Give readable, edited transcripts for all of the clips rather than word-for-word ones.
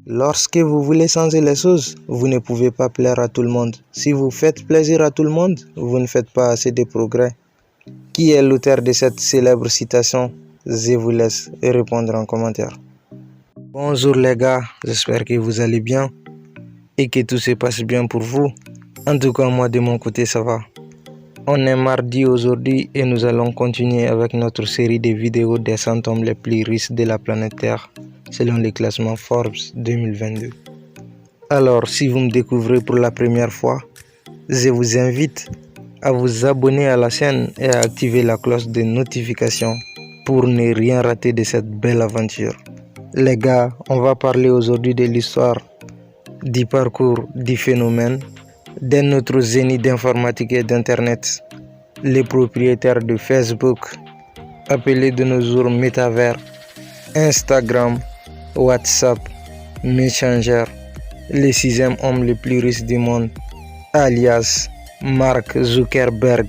Lorsque vous voulez changer les choses, vous ne pouvez pas plaire à tout le monde. Si vous faites plaisir à tout le monde, vous ne faites pas assez de progrès. Qui est l'auteur de cette célèbre citation? Je vous laisse répondre en commentaire. Bonjour les gars, j'espère que vous allez bien et que tout se passe bien pour vous. En tout cas, moi de mon côté, ça va. On est mardi aujourd'hui et nous allons continuer avec notre série de vidéos des 100 hommes les plus riches de la planète Terre, selon le classement Forbes 2022. Alors, si vous me découvrez pour la première fois, je vous invite à vous abonner à la chaîne et à activer la cloche de notification pour ne rien rater de cette belle aventure. Les gars, on va parler aujourd'hui de l'histoire, du parcours, du phénomène, de notre génie d'informatique et d'internet, les propriétaires de Facebook, appelés de nos jours métavers, Instagram, WhatsApp, Messenger, le 6e homme le plus riche du monde, alias Mark Zuckerberg.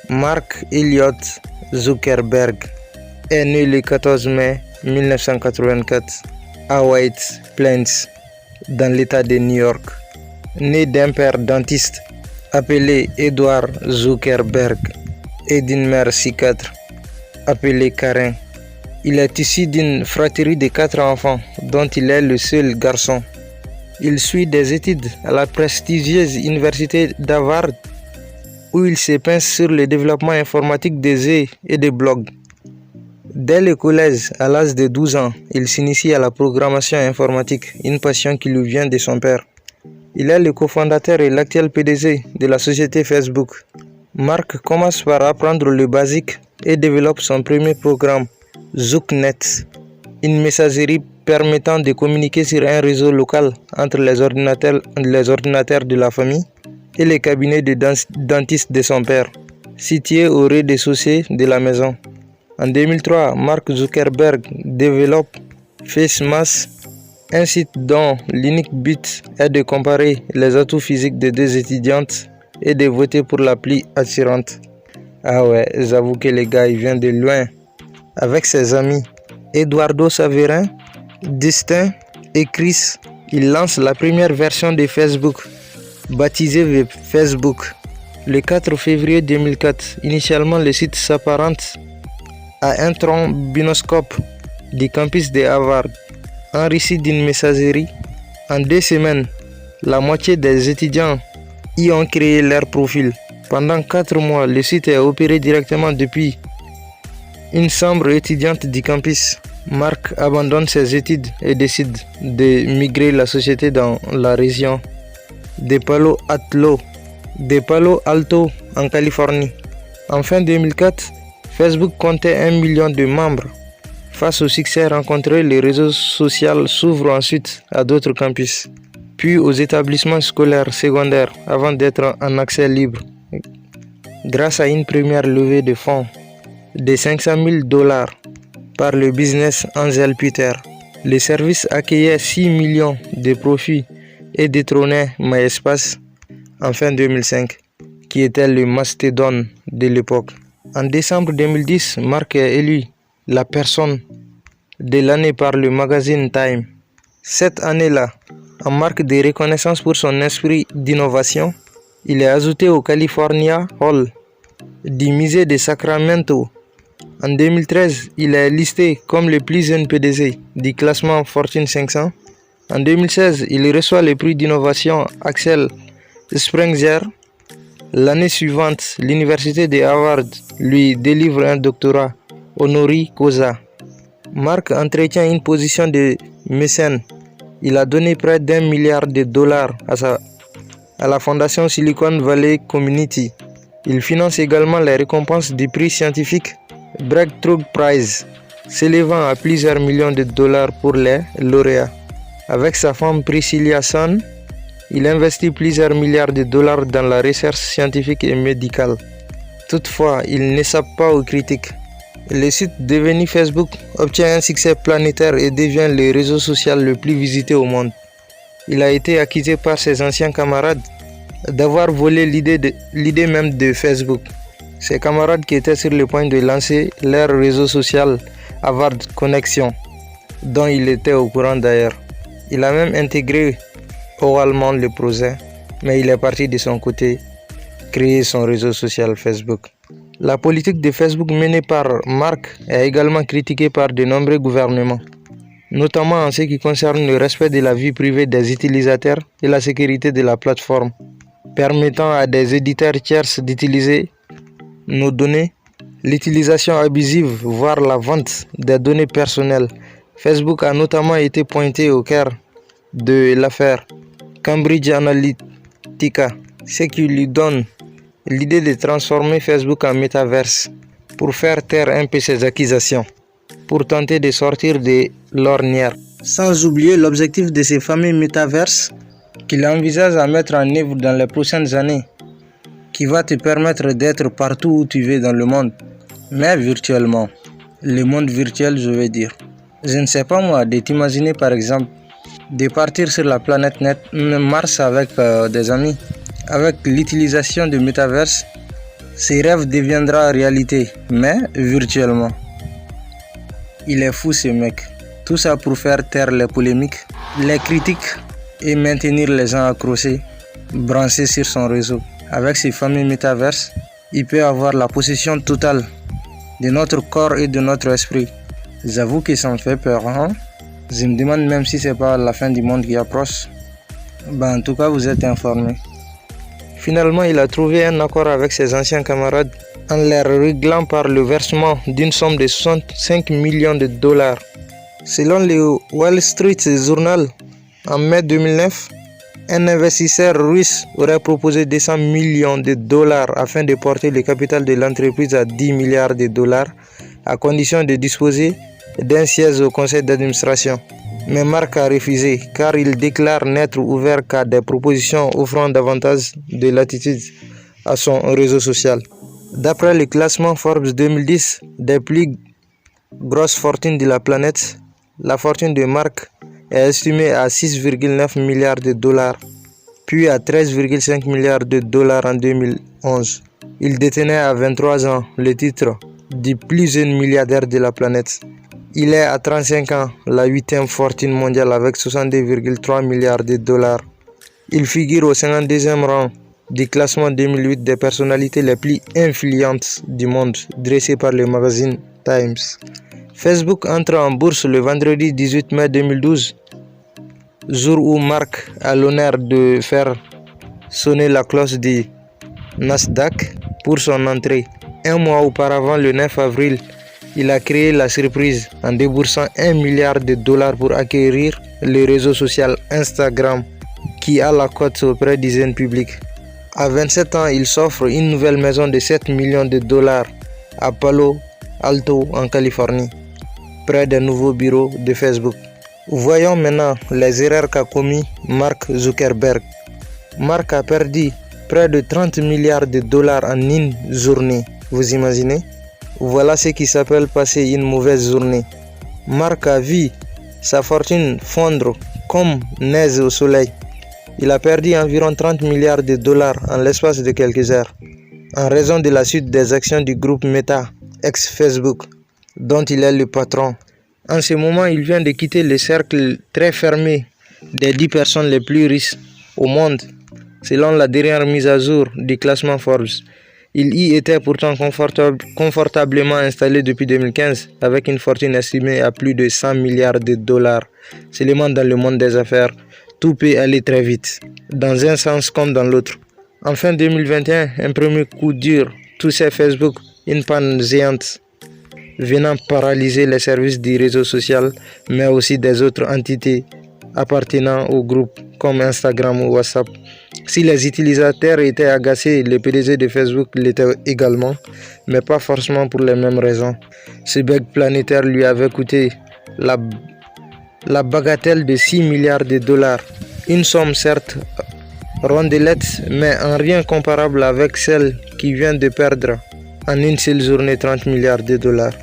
Mark Elliott Zuckerberg est né le 14 mai 1984 à White Plains, dans l'état de New York. Né d'un père dentiste appelé Edward Zuckerberg et d'une mère psychiatre appelée Karen. Il est issu d'une fratrie de 4 enfants dont il est le seul garçon. Il suit des études à la prestigieuse université d'Harvard où il se penche sur le développement informatique des jeux et des blogs. Dès le collège, à l'âge de 12 ans, il s'initie à la programmation informatique, une passion qui lui vient de son père. Il est le cofondateur et l'actuel PDG de la société Facebook. Mark commence par apprendre le basique et développe son premier programme, ZuckNet, une messagerie permettant de communiquer sur un réseau local entre les ordinateurs de la famille et les cabinets de dentiste de son père, situés au rez-de-chaussée de la maison. En 2003, Mark Zuckerberg développe FaceMath, un site dont l'unique but est de comparer les atouts physiques des deux étudiantes et de voter pour la plus attirante. Ah ouais, j'avoue que les gars, il vient de loin. Avec ses amis Eduardo Saverin, Dustin et Chris, il lance la première version de Facebook, baptisée Facebook. Le 4 février 2004, initialement le site s'apparente à un trombinoscope du campus de Harvard, enrichi d'une messagerie. En 2 semaines, la moitié des étudiants y ont créé leur profil. Pendant 4 mois, le site est opéré directement depuis une chambre étudiante du campus. Mark abandonne ses études et décide de migrer la société dans la région de Palo Alto en Californie. En fin 2004, Facebook comptait 1 million de membres. Face au succès rencontré, le réseau social s'ouvre ensuite à d'autres campus, puis aux établissements scolaires secondaires avant d'être en accès libre. Grâce à une première levée de fonds de $500,000 par le business Angel Peter, le service accueillait 6 millions de profits et détrônait MySpace en fin 2005, qui était le mastodonte de l'époque. En décembre 2010, Mark est élu la personne de l'année par le magazine Time. Cette année-là, en marque de reconnaissance pour son esprit d'innovation, il est ajouté au California Hall du musée de Sacramento. En 2013, il est listé comme le plus jeune PDG du classement Fortune 500. En 2016, il reçoit le prix d'innovation Axel Springer. L'année suivante, l'université de Harvard lui délivre un doctorat honoris causa. Mark entretient une position de mécène. Il a donné près d'$1 milliard à la fondation Silicon Valley Community. Il finance également les récompenses du prix scientifique Breakthrough Prize, s'élevant à plusieurs millions de dollars pour les lauréats. Avec sa femme Priscilla Sun, il investit plusieurs milliards de dollars dans la recherche scientifique et médicale. Toutefois, il n'échappe pas aux critiques. Le site devenu Facebook obtient un succès planétaire et devient le réseau social le plus visité au monde. Il a été accusé par ses anciens camarades d'avoir volé l'idée même de Facebook. Ses camarades qui étaient sur le point de lancer leur réseau social Harvard Connection, dont il était au courant d'ailleurs. Il a même intégré oralement le projet, mais il est parti de son côté créer son réseau social Facebook. La politique de Facebook menée par Mark est également critiquée par de nombreux gouvernements, notamment en ce qui concerne le respect de la vie privée des utilisateurs et la sécurité de la plateforme, permettant à des éditeurs tiers d'utiliser nos données, l'utilisation abusive, voire la vente des données personnelles. Facebook a notamment été pointé au cœur de l'affaire Cambridge Analytica, ce qui lui donne l'idée de transformer Facebook en métaverse pour faire taire un peu ses accusations, pour tenter de sortir de l'ornière. Sans oublier l'objectif de ces fameux métaverses qu'il envisage à mettre en œuvre dans les prochaines années, qui va te permettre d'être partout où tu veux dans le monde, mais virtuellement. Le monde virtuel, je veux dire. Je ne sais pas moi, de t'imaginer par exemple de partir sur la planète Mars avec des amis. Avec l'utilisation de Metaverse, ces rêves deviendront réalité, mais virtuellement. Il est fou ce mec. Tout ça pour faire taire les polémiques, les critiques et maintenir les gens accrochés, branchés sur son réseau. Avec ces fameux Metaverse, il peut avoir la possession totale de notre corps et de notre esprit. J'avoue que ça me fait peur, hein? Je me demande même si c'est pas la fin du monde qui approche. En tout cas, vous êtes informés. Finalement, il a trouvé un accord avec ses anciens camarades en les réglant par le versement d'une somme de 65 millions de dollars. Selon le Wall Street Journal, en mai 2009, un investisseur russe aurait proposé 200 millions de dollars afin de porter le capital de l'entreprise à 10 milliards de dollars, à condition de disposer d'un siège au conseil d'administration. Mais Mark a refusé car il déclare n'être ouvert qu'à des propositions offrant davantage de latitude à son réseau social. D'après le classement Forbes 2010 des plus grosses fortunes de la planète, la fortune de Mark est estimée à 6,9 milliards de dollars, puis à 13,5 milliards de dollars en 2011. Il détenait à 23 ans le titre du plus jeune milliardaire de la planète. Il est à 35 ans la 8e fortune mondiale avec 62,3 milliards de dollars. Il figure au 52e rang du classement 2008 des personnalités les plus influentes du monde, dressé par le magazine Times. Facebook entre en bourse le vendredi 18 mai 2012, jour où Mark a l'honneur de faire sonner la cloche du Nasdaq pour son entrée. Un mois auparavant, le 9 avril, il a créé la surprise en déboursant 1 milliard de dollars pour acquérir le réseau social Instagram qui a la cote auprès du jeune public. À 27 ans, il s'offre une nouvelle maison de 7 millions de dollars à Palo Alto en Californie, près des nouveaux bureaux de Facebook. Voyons maintenant les erreurs qu'a commis Mark Zuckerberg. Mark a perdu près de 30 milliards de dollars en une journée. Vous imaginez? Voilà ce qui s'appelle passer une mauvaise journée. Mark a vu sa fortune fondre comme neige au soleil. Il a perdu environ 30 milliards de dollars en l'espace de quelques heures, en raison de la chute des actions du groupe Meta, ex-Facebook, dont il est le patron. En ce moment, il vient de quitter le cercle très fermé des 10 personnes les plus riches au monde, selon la dernière mise à jour du classement Forbes. Il y était pourtant confortablement installé depuis 2015 avec une fortune estimée à plus de 100 milliards de dollars. Seulement dans le monde des affaires, tout peut aller très vite, dans un sens comme dans l'autre. En fin 2021, un premier coup dur touchait Facebook, une panne géante venant paralyser les services du réseau social, mais aussi des autres entités appartenant au groupe comme Instagram ou WhatsApp. Si les utilisateurs étaient agacés, le PDG de Facebook l'était également, mais pas forcément pour les mêmes raisons. Ce bug planétaire lui avait coûté la bagatelle de 6 milliards de dollars. Une somme certes rondelette, mais en rien comparable avec celle qui vient de perdre en une seule journée 30 milliards de dollars.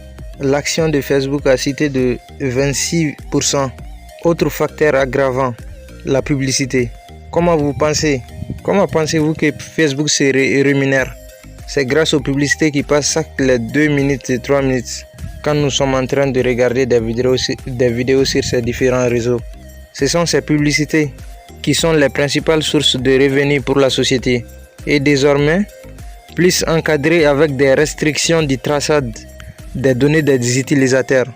L'action de Facebook a cité de 26%. Autre facteur aggravant, la publicité. Comment pensez-vous que Facebook se rémunère? C'est grâce aux publicités qui passent chaque 2 minutes et 3 minutes quand nous sommes en train de regarder des vidéos sur ces différents réseaux. Ce sont ces publicités qui sont les principales sources de revenus pour la société et désormais plus encadrées avec des restrictions du traçage des données des utilisateurs.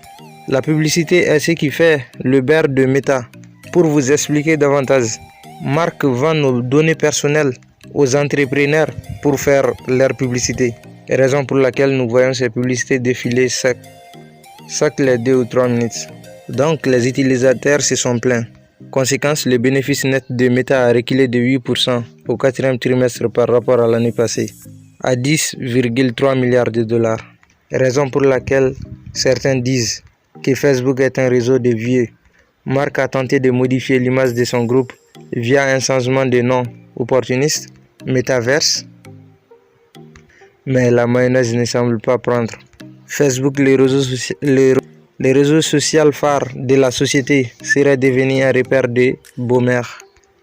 La publicité est ce qui fait le beurre de Meta. Pour vous expliquer davantage, Mark vend nos données personnelles aux entrepreneurs pour faire leur publicité, raison pour laquelle nous voyons ces publicités défiler chaque les 2 ou 3 minutes. Donc les utilisateurs se sont plaints. Conséquence, le bénéfice net de Meta a reculé de 8% au 4e trimestre par rapport à l'année passée, à 10,3 milliards de dollars. Raison pour laquelle certains disent que Facebook est un réseau de vieux. Mark a tenté de modifier l'image de son groupe via un changement de nom opportuniste, Metaverse, mais la mayonnaise ne semble pas prendre. Facebook, le réseau social phare de la société, serait devenu un repère de boomers.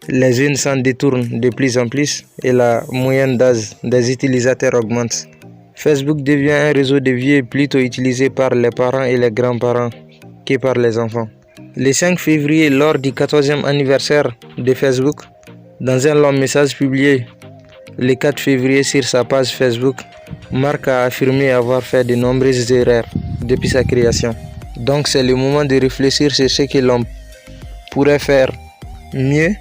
Les jeunes s'en détournent de plus en plus et la moyenne d'âge des utilisateurs augmente. Facebook devient un réseau de vieux plutôt utilisé par les parents et les grands-parents que par les enfants. Le 5 février, lors du 14e anniversaire de Facebook, dans un long message publié le 4 février sur sa page Facebook, Mark a affirmé avoir fait de nombreuses erreurs depuis sa création. Donc c'est le moment de réfléchir sur ce que l'on pourrait faire mieux.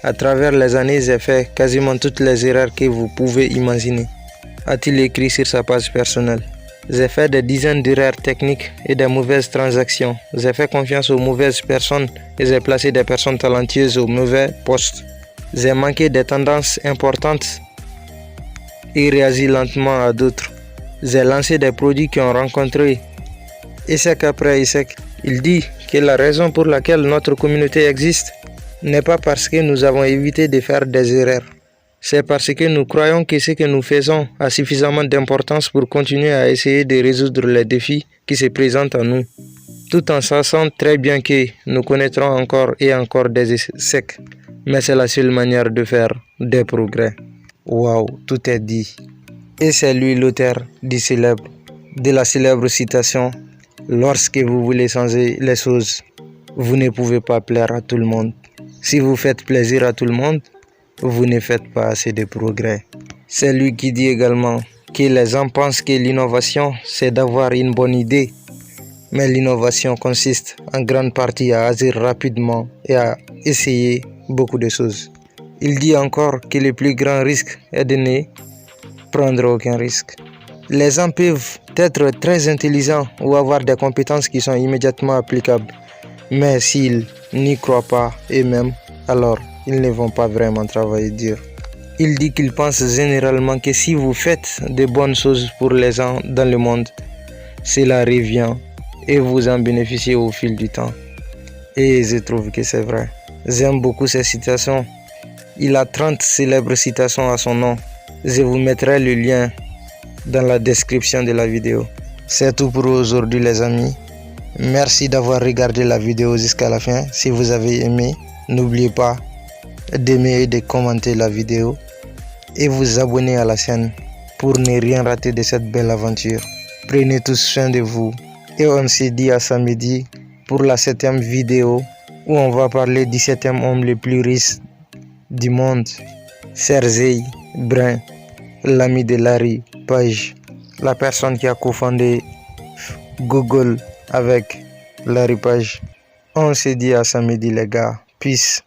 À travers les années, j'ai fait quasiment toutes les erreurs que vous pouvez imaginer, a-t-il écrit sur sa page personnelle. J'ai fait des dizaines d'erreurs techniques et de mauvaises transactions. J'ai fait confiance aux mauvaises personnes et j'ai placé des personnes talentueuses au mauvais poste. J'ai manqué des tendances importantes et réagi lentement à d'autres. J'ai lancé des produits qui ont rencontré échec après échec. Il dit que la raison pour laquelle notre communauté existe n'est pas parce que nous avons évité de faire des erreurs. C'est parce que nous croyons que ce que nous faisons a suffisamment d'importance pour continuer à essayer de résoudre les défis qui se présentent à nous, tout en sachant très bien que nous connaîtrons encore et encore des échecs. Mais c'est la seule manière de faire des progrès. Waouh, tout est dit. Et c'est lui l'auteur de la célèbre citation: lorsque vous voulez changer les choses, vous ne pouvez pas plaire à tout le monde. Si vous faites plaisir à tout le monde, vous ne faites pas assez de progrès. C'est lui qui dit également que les gens pensent que l'innovation, c'est d'avoir une bonne idée. Mais l'innovation consiste en grande partie à agir rapidement et à essayer beaucoup de choses. Il dit encore que le plus grand risque est de ne prendre aucun risque. Les gens peuvent être très intelligents ou avoir des compétences qui sont immédiatement applicables. Mais s'ils n'y croient pas eux-mêmes, alors ils ne vont pas vraiment travailler dur. Il dit qu'il pense généralement que si vous faites de bonnes choses pour les gens dans le monde, cela revient et vous en bénéficiez au fil du temps. Et je trouve que c'est vrai. J'aime beaucoup ces citations. Il a 30 célèbres citations à son nom. Je vous mettrai le lien dans la description de la vidéo. C'est tout pour aujourd'hui les amis. Merci d'avoir regardé la vidéo jusqu'à la fin. Si vous avez aimé, n'oubliez pas d'aimer et de commenter la vidéo et vous abonner à la chaîne pour ne rien rater de cette belle aventure. Prenez tous soin de vous et on se dit à samedi pour la 7e vidéo où on va parler du 7e homme le plus riche du monde, Sergey Brin, l'ami de Larry Page, la personne qui a cofondé Google avec Larry Page. On se dit à samedi les gars. Peace.